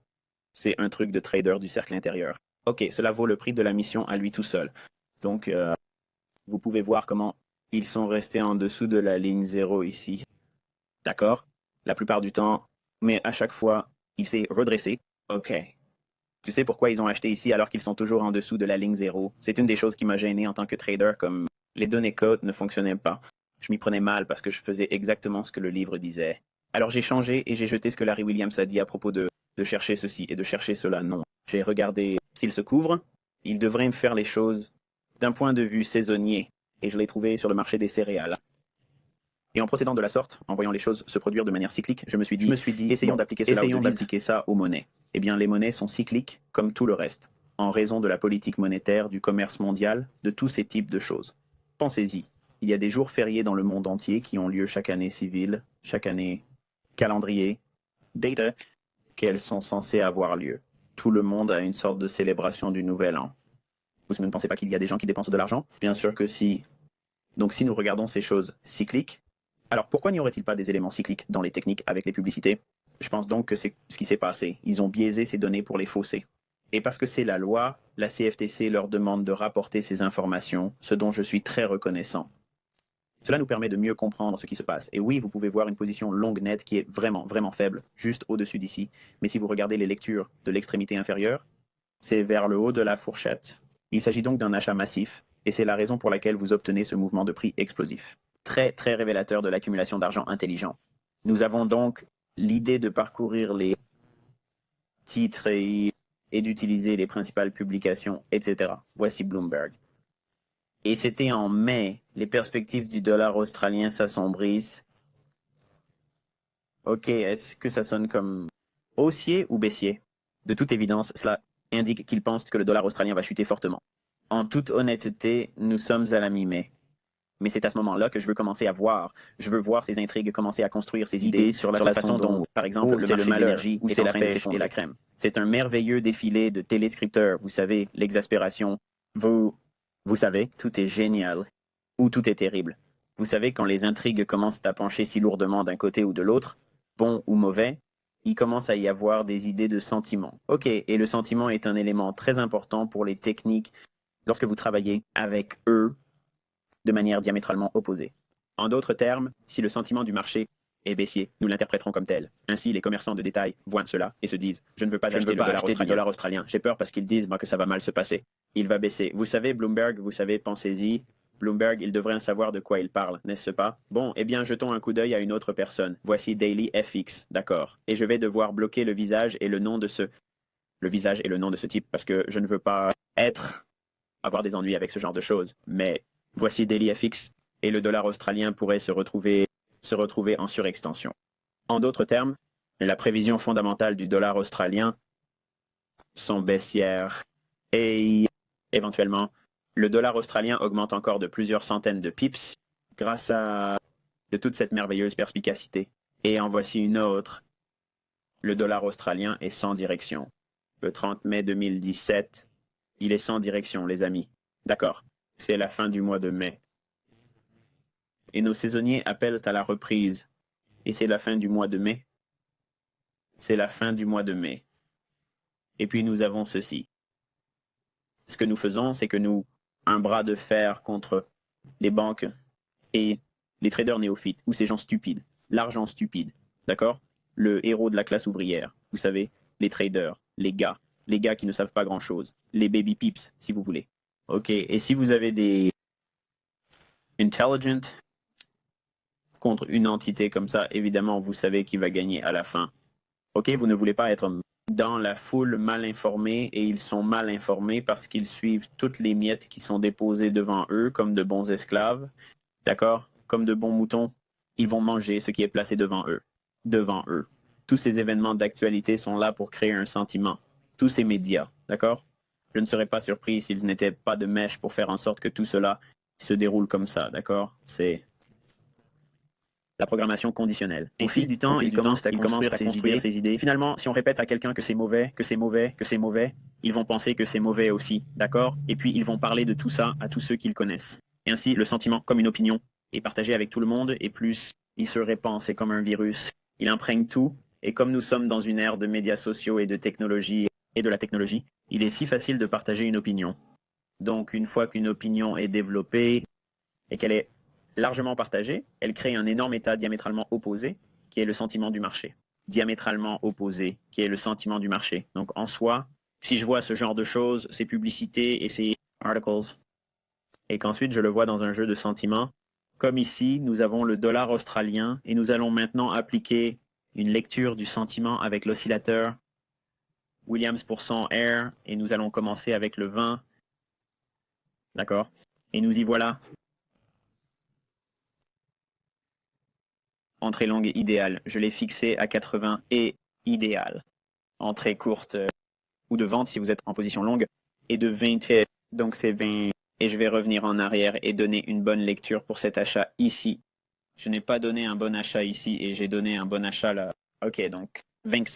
C'est un truc de trader du cercle intérieur. OK, cela vaut le prix de la mission à lui tout seul. Donc, vous pouvez voir comment ils sont restés en dessous de la ligne 0 ici. D'accord? La plupart du temps, mais à chaque fois, il s'est redressé. OK. Tu sais pourquoi ils ont acheté ici alors qu'ils sont toujours en dessous de la ligne 0? C'est une des choses qui m'a gêné en tant que trader, comme les données cotes ne fonctionnaient pas. Je m'y prenais mal parce que je faisais exactement ce que le livre disait. Alors j'ai changé et j'ai jeté ce que Larry Williams a dit à propos de chercher ceci et de chercher cela. Non. J'ai regardé s'il se couvre, il devrait me faire les choses d'un point de vue saisonnier. Et je l'ai trouvé sur le marché des céréales. Et en procédant de la sorte, en voyant les choses se produire de manière cyclique, je me suis dit, essayons d'appliquer ça aux monnaies. Eh bien, les monnaies sont cycliques comme tout le reste, en raison de la politique monétaire, du commerce mondial, de tous ces types de choses. Pensez-y, il y a des jours fériés dans le monde entier qui ont lieu chaque année civile, chaque année calendrier, data, qu'elles sont censées avoir lieu. Tout le monde a une sorte de célébration du nouvel an. Vous ne pensez pas qu'il y a des gens qui dépensent de l'argent? Bien sûr que si. Donc si nous regardons ces choses cycliques, alors pourquoi n'y aurait-il pas des éléments cycliques dans les techniques avec les publicités? Je pense donc que c'est ce qui s'est passé. Ils ont biaisé ces données pour les fausser. Et parce que c'est la loi, la CFTC leur demande de rapporter ces informations, ce dont je suis très reconnaissant. Cela nous permet de mieux comprendre ce qui se passe. Et oui, vous pouvez voir une position longue nette qui est vraiment, vraiment faible, juste au-dessus d'ici. Mais si vous regardez les lectures de l'extrémité inférieure, c'est vers le haut de la fourchette. Il s'agit donc d'un achat massif, et c'est la raison pour laquelle vous obtenez ce mouvement de prix explosif. Très, très révélateur de l'accumulation d'argent intelligent. Nous avons donc l'idée de parcourir les titres et d'utiliser les principales publications, etc. Voici Bloomberg. Et c'était en mai, les perspectives du dollar australien s'assombrissent. Ok, est-ce que ça sonne comme haussier ou baissier? De toute évidence, cela indique qu'ils pensent que le dollar australien va chuter fortement. En toute honnêteté, nous sommes à la mi-mai. Mais c'est à ce moment-là que je veux commencer à voir. Je veux voir ces intrigues commencer à construire ces idées sur la façon dont, par exemple, le marché de l'énergie ou c'est la pêche et la crème. C'est un merveilleux défilé de téléscripteurs. Vous savez, l'exaspération. Vous savez, tout est génial ou tout est terrible. Vous savez, quand les intrigues commencent à pencher si lourdement d'un côté ou de l'autre, bon ou mauvais, il commence à y avoir des idées de sentiment. Ok, et le sentiment est un élément très important pour les techniques lorsque vous travaillez avec eux de manière diamétralement opposée. En d'autres termes, si le sentiment du marché est baissier, nous l'interpréterons comme tel. Ainsi, les commerçants de détail voient cela et se disent « Je ne veux pas acheter le dollar australien. J'ai peur parce qu'ils disent que ça va mal se passer. Il va baisser. » Vous savez, Bloomberg, vous savez, pensez-y. Bloomberg, il devrait savoir de quoi il parle, n'est-ce pas? Bon, eh bien, jetons un coup d'œil à une autre personne. Voici Daily FX, d'accord. Et je vais devoir bloquer le visage et le nom de ce... Le visage et le nom de ce type parce que je ne veux pas avoir des ennuis avec ce genre de choses. Mais voici Daily FX et le dollar australien pourrait se retrouver en surextension. En d'autres termes, la prévision fondamentale du dollar australien sont baissières et éventuellement, le dollar australien augmente encore de plusieurs centaines de pips grâce à de toute cette merveilleuse perspicacité. Et en voici une autre. Le dollar australien est sans direction. Le 30 mai 2017, il est sans direction, les amis. D'accord, c'est la fin du mois de mai. Et nos saisonniers appellent à la reprise. Et c'est la fin du mois de mai. C'est la fin du mois de mai. Et puis nous avons ceci. Ce que nous faisons, c'est que nous, un bras de fer contre les banques et les traders néophytes, ou ces gens stupides, l'argent stupide, d'accord? Le héros de la classe ouvrière, vous savez, les traders, les gars qui ne savent pas grand-chose, les baby peeps, si vous voulez. Ok, et si vous avez des intelligent contre une entité comme ça, évidemment, vous savez qui va gagner à la fin. Ok, vous ne voulez pas être dans la foule mal informée et ils sont mal informés parce qu'ils suivent toutes les miettes qui sont déposées devant eux comme de bons esclaves, d'accord? Comme de bons moutons, ils vont manger ce qui est placé devant eux. Devant eux. Tous ces événements d'actualité sont là pour créer un sentiment. Tous ces médias, d'accord? Je ne serais pas surpris s'ils n'étaient pas de mèche pour faire en sorte que tout cela se déroule comme ça, d'accord? C'est la programmation conditionnelle. Au fil du temps, ils commencent à construire ces idées. Finalement, si on répète à quelqu'un que c'est mauvais, que c'est mauvais, que c'est mauvais, ils vont penser que c'est mauvais aussi, d'accord? Et puis, ils vont parler de tout ça à tous ceux qu'ils connaissent. Et ainsi, le sentiment, comme une opinion, est partagé avec tout le monde, et plus il se répand, c'est comme un virus. Il imprègne tout, et comme nous sommes dans une ère de médias sociaux et de technologie, et de la technologie, il est si facile de partager une opinion. Donc, une fois qu'une opinion est développée, et qu'elle est largement partagée, elle crée un énorme état diamétralement opposé, qui est le sentiment du marché. Diamétralement opposé, qui est le sentiment du marché. Donc en soi, si je vois ce genre de choses, ces publicités et ces articles, et qu'ensuite je le vois dans un jeu de sentiments, comme ici, nous avons le dollar australien, et nous allons maintenant appliquer une lecture du sentiment avec l'oscillateur Williams pour 100 R, et nous allons commencer avec le 20. D'accord? Et nous y voilà. entrée longue idéale. Je l'ai fixé à 80 et idéal. Entrée courte ou de vente si vous êtes en position longue et de 20. Donc c'est 20 et je vais revenir en arrière et donner une bonne lecture pour cet achat ici. Je n'ai pas donné un bon achat ici et j'ai donné un bon achat là. Ok, donc 20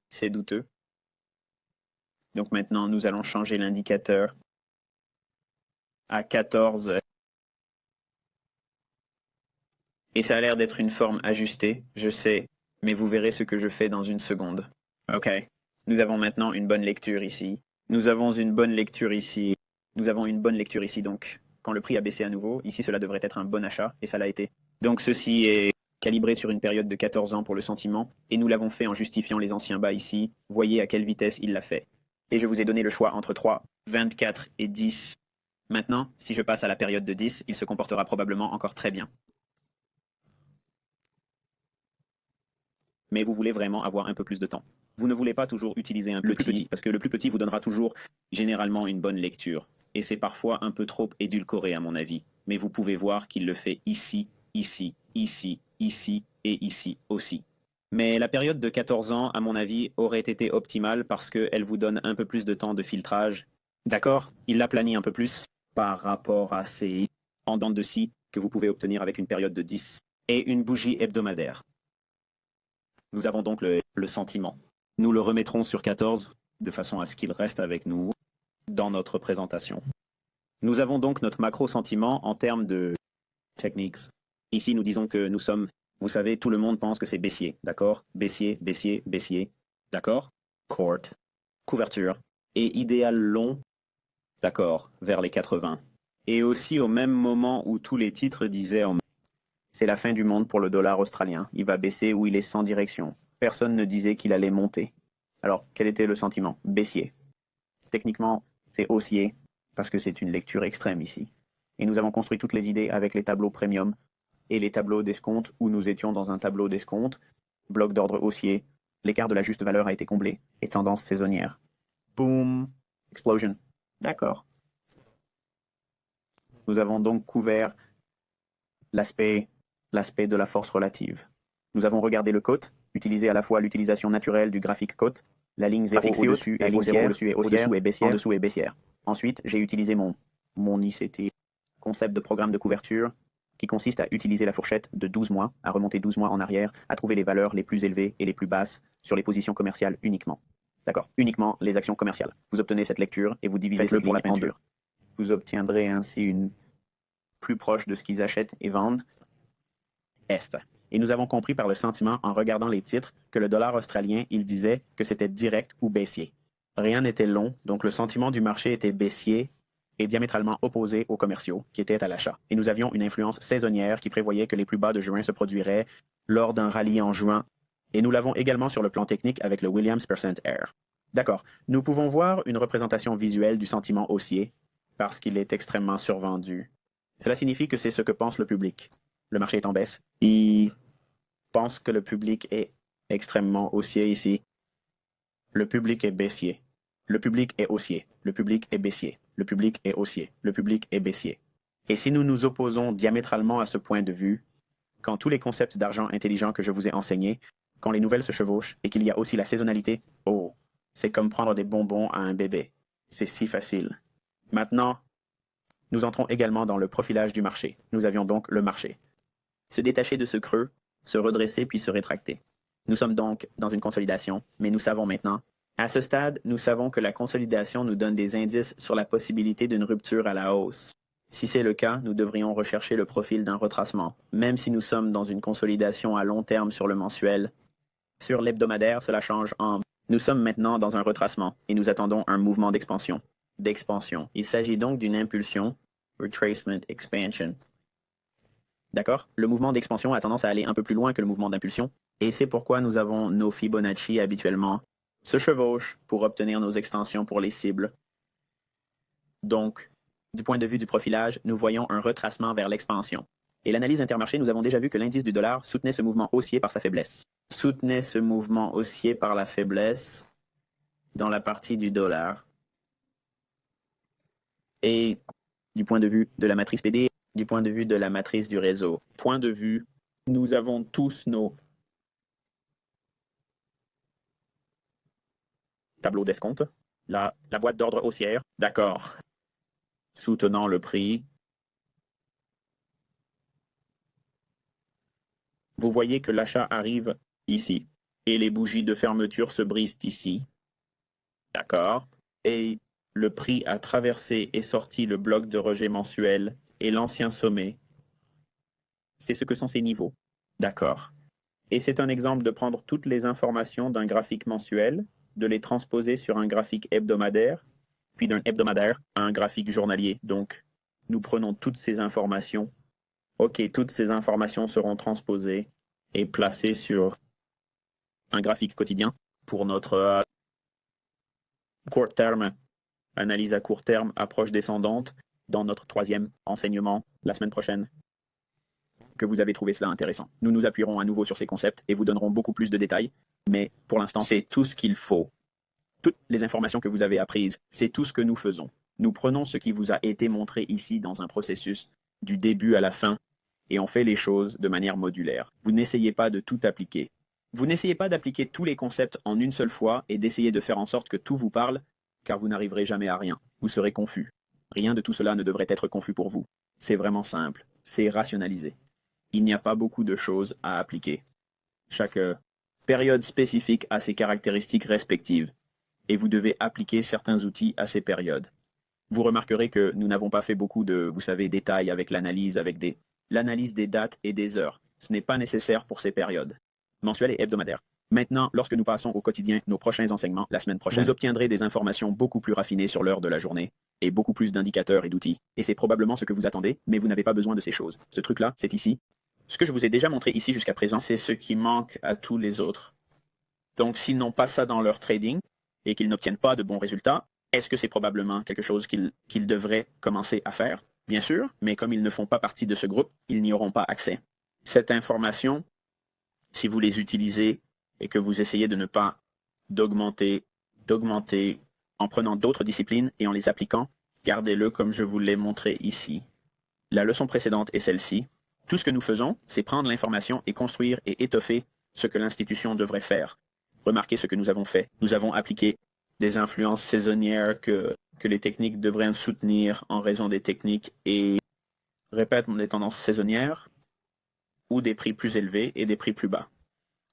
c'est douteux. Donc maintenant nous allons changer l'indicateur à 14. Et ça a l'air d'être une forme ajustée, je sais, mais vous verrez ce que je fais dans une seconde. Ok. Nous avons maintenant une bonne lecture ici. Nous avons une bonne lecture ici. Nous avons une bonne lecture ici, donc quand le prix a baissé à nouveau, ici cela devrait être un bon achat, et ça l'a été. Donc ceci est calibré sur une période de 14 ans pour le sentiment, et nous l'avons fait en justifiant les anciens bas ici. Voyez à quelle vitesse il l'a fait. Et je vous ai donné le choix entre 3, 24 et 10. Maintenant, si je passe à la période de 10, il se comportera probablement encore très bien. Mais vous voulez vraiment avoir un peu plus de temps. Vous ne voulez pas toujours utiliser un petit, parce que le plus petit vous donnera toujours généralement une bonne lecture. Et c'est parfois un peu trop édulcoré à mon avis. Mais vous pouvez voir qu'il le fait ici, ici, ici, ici et ici aussi. Mais la période de 14 ans, à mon avis, aurait été optimale parce qu'elle vous donne un peu plus de temps de filtrage. D'accord? Il l'aplanit un peu plus par rapport à ces en dents de scie que vous pouvez obtenir avec une période de 10 et une bougie hebdomadaire. Nous avons donc le sentiment. Nous le remettrons sur 14 de façon à ce qu'il reste avec nous dans notre présentation. Nous avons donc notre macro-sentiment en termes de techniques. Ici, nous disons que nous sommes, vous savez, tout le monde pense que c'est baissier, d'accord? Baissier, baissier, baissier, d'accord? Court, couverture, et idéal long, d'accord, vers les 80. Et aussi au même moment où tous les titres disaient c'est la fin du monde pour le dollar australien, il va baisser ou il est sans direction. Personne ne disait qu'il allait monter. Alors, quel était le sentiment? Baissier. Techniquement, c'est haussier, parce que c'est une lecture extrême ici. Et nous avons construit toutes les idées avec les tableaux premium et les tableaux d'escompte où nous étions dans un tableau d'escompte, bloc d'ordre haussier, l'écart de la juste valeur a été comblé, et tendance saisonnière. Boom! Explosion. D'accord. Nous avons donc couvert l'aspect de la force relative. Nous avons regardé le cote, utilisé à la fois l'utilisation naturelle du graphique cote, la ligne 0 au-dessus et haussière, au-dessous et baissière, en dessous et baissière. Ensuite, j'ai utilisé mon ICT, concept de programme de couverture, qui consiste à utiliser la fourchette de 12 mois, à remonter 12 mois en arrière, à trouver les valeurs les plus élevées et les plus basses sur les positions commerciales uniquement. D'accord, uniquement les actions commerciales. Vous obtenez cette lecture et vous divisez cette ligne en deux. Vous obtiendrez ainsi une plus proche de ce qu'ils achètent et vendent. Est. Et nous avons compris par le sentiment en regardant les titres que le dollar australien, il disait que c'était direct ou baissier. Rien n'était long, donc le sentiment du marché était baissier et diamétralement opposé aux commerciaux qui étaient à l'achat. Et nous avions une influence saisonnière qui prévoyait que les plus bas de juin se produiraient lors d'un rallye en juin. Et nous l'avons également sur le plan technique avec le Williams Percent Air. D'accord. Nous pouvons voir une représentation visuelle du sentiment haussier parce qu'il est extrêmement survendu. Cela signifie que c'est ce que pense le public. Le marché est en baisse. Il pense que le public est extrêmement haussier ici. Le public est baissier. Le public est haussier. Le public est baissier. Le public est haussier. Le public est baissier. Et si nous nous opposons diamétralement à ce point de vue, quand tous les concepts d'argent intelligent que je vous ai enseignés, quand les nouvelles se chevauchent et qu'il y a aussi la saisonnalité, oh, c'est comme prendre des bonbons à un bébé. C'est si facile. Maintenant, nous entrons également dans le profilage du marché. Nous avions donc le marché. Se détacher de ce creux, se redresser puis se rétracter. Nous sommes donc dans une consolidation, mais nous savons maintenant, à ce stade, nous savons que la consolidation nous donne des indices sur la possibilité d'une rupture à la hausse. Si c'est le cas, nous devrions rechercher le profil d'un retracement, même si nous sommes dans une consolidation à long terme sur le mensuel. Sur l'hebdomadaire, cela change en nous sommes maintenant dans un retracement et nous attendons un mouvement d'expansion. Il s'agit donc d'une impulsion, retracement expansion. D'accord? Le mouvement d'expansion a tendance à aller un peu plus loin que le mouvement d'impulsion, et c'est pourquoi nous avons nos Fibonacci habituellement se chevauchent pour obtenir nos extensions pour les cibles. Donc, du point de vue du profilage, nous voyons un retracement vers l'expansion. Et l'analyse intermarché, nous avons déjà vu que l'indice du dollar soutenait ce mouvement haussier par sa faiblesse. Soutenait ce mouvement haussier par la faiblesse dans la partie du dollar. Et du point de vue de la matrice PD, du point de vue de la matrice du réseau. Point de vue Nous avons tous nos tableaux d'escompte. La boîte d'ordre haussière. D'accord. Soutenant le prix. Vous voyez que l'achat arrive ici. Et les bougies de fermeture se brisent ici. D'accord. Et le prix a traversé et sorti le bloc de rejet mensuel et l'ancien sommet. C'est ce que sont ces niveaux. D'accord. Et c'est un exemple de prendre toutes les informations d'un graphique mensuel, de les transposer sur un graphique hebdomadaire, puis d'un hebdomadaire à un graphique journalier. Donc, nous prenons toutes ces informations. OK, toutes ces informations seront transposées et placées sur un graphique quotidien pour notre court terme, analyse à court terme, approche descendante, dans notre 3e enseignement la semaine prochaine. Que vous avez trouvé cela intéressant. Nous nous appuierons à nouveau sur ces concepts et vous donnerons beaucoup plus de détails, mais pour l'instant, c'est tout ce qu'il faut. Toutes les informations que vous avez apprises, c'est tout ce que nous faisons. Nous prenons ce qui vous a été montré ici dans un processus du début à la fin et on fait les choses de manière modulaire. Vous n'essayez pas de tout appliquer. Vous n'essayez pas d'appliquer tous les concepts en une seule fois et d'essayer de faire en sorte que tout vous parle, car vous n'arriverez jamais à rien. Vous serez confus. Rien de tout cela ne devrait être confus pour vous. C'est vraiment simple. C'est rationalisé. Il n'y a pas beaucoup de choses à appliquer. Chaque période spécifique a ses caractéristiques respectives, et vous devez appliquer certains outils à ces périodes. Vous remarquerez que nous n'avons pas fait beaucoup de, vous savez, détails avec l'analyse des dates et des heures. Ce n'est pas nécessaire pour ces périodes, mensuelles et hebdomadaires. Maintenant, lorsque nous passons au quotidien nos prochains enseignements la semaine prochaine, vous obtiendrez des informations beaucoup plus raffinées sur l'heure de la journée et beaucoup plus d'indicateurs et d'outils. Et c'est probablement ce que vous attendez, mais vous n'avez pas besoin de ces choses. Ce truc-là, c'est ici. Ce que je vous ai déjà montré ici jusqu'à présent, c'est ce qui manque à tous les autres. Donc, s'ils n'ont pas ça dans leur trading et qu'ils n'obtiennent pas de bons résultats, est-ce que c'est probablement quelque chose qu'ils devraient commencer à faire? Bien sûr, mais comme ils ne font pas partie de ce groupe, ils n'y auront pas accès. Cette information, si vous les utilisez et que vous essayez de ne pas d'augmenter en prenant d'autres disciplines et en les appliquant, gardez-le comme je vous l'ai montré ici. La leçon précédente est celle-ci. Tout ce que nous faisons, c'est prendre l'information et construire et étoffer ce que l'institution devrait faire. Remarquez ce que nous avons fait. Nous avons appliqué des influences saisonnières que les techniques devraient soutenir en raison des techniques et répète des tendances saisonnières ou des prix plus élevés et des prix plus bas.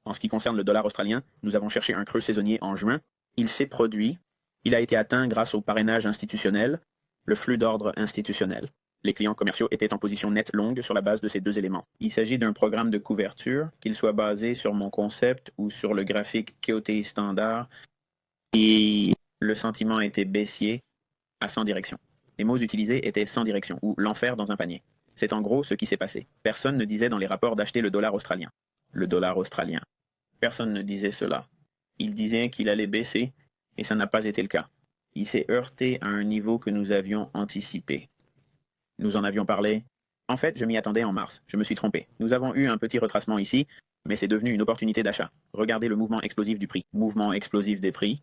En ce qui concerne le dollar australien, nous avons cherché un creux saisonnier en juin. Il s'est produit. Il a été atteint grâce au parrainage institutionnel, le flux d'ordre institutionnel. Les clients commerciaux étaient en position nette longue sur la base de ces deux éléments. Il s'agit d'un programme de couverture, qu'il soit basé sur mon concept ou sur le graphique KOTI standard, et le sentiment était baissier à 100 directions. Les mots utilisés étaient sans direction ou l'enfer dans un panier. C'est en gros ce qui s'est passé. Personne ne disait dans les rapports d'acheter le dollar australien. Le dollar australien. Personne ne disait cela. Il disait qu'il allait baisser et ça n'a pas été le cas. Il s'est heurté à un niveau que nous avions anticipé. Nous en avions parlé. En fait, je m'y attendais en mars. Je me suis trompé. Nous avons eu un petit retracement ici, mais c'est devenu une opportunité d'achat. Regardez le mouvement explosif du prix. Mouvement explosif des prix.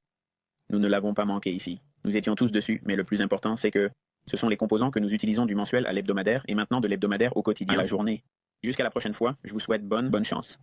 Nous ne l'avons pas manqué ici. Nous étions tous dessus, mais le plus important, c'est que ce sont les composants que nous utilisons du mensuel à l'hebdomadaire et maintenant de l'hebdomadaire au quotidien à la journée. Jusqu'à la prochaine fois, je vous souhaite bonne chance.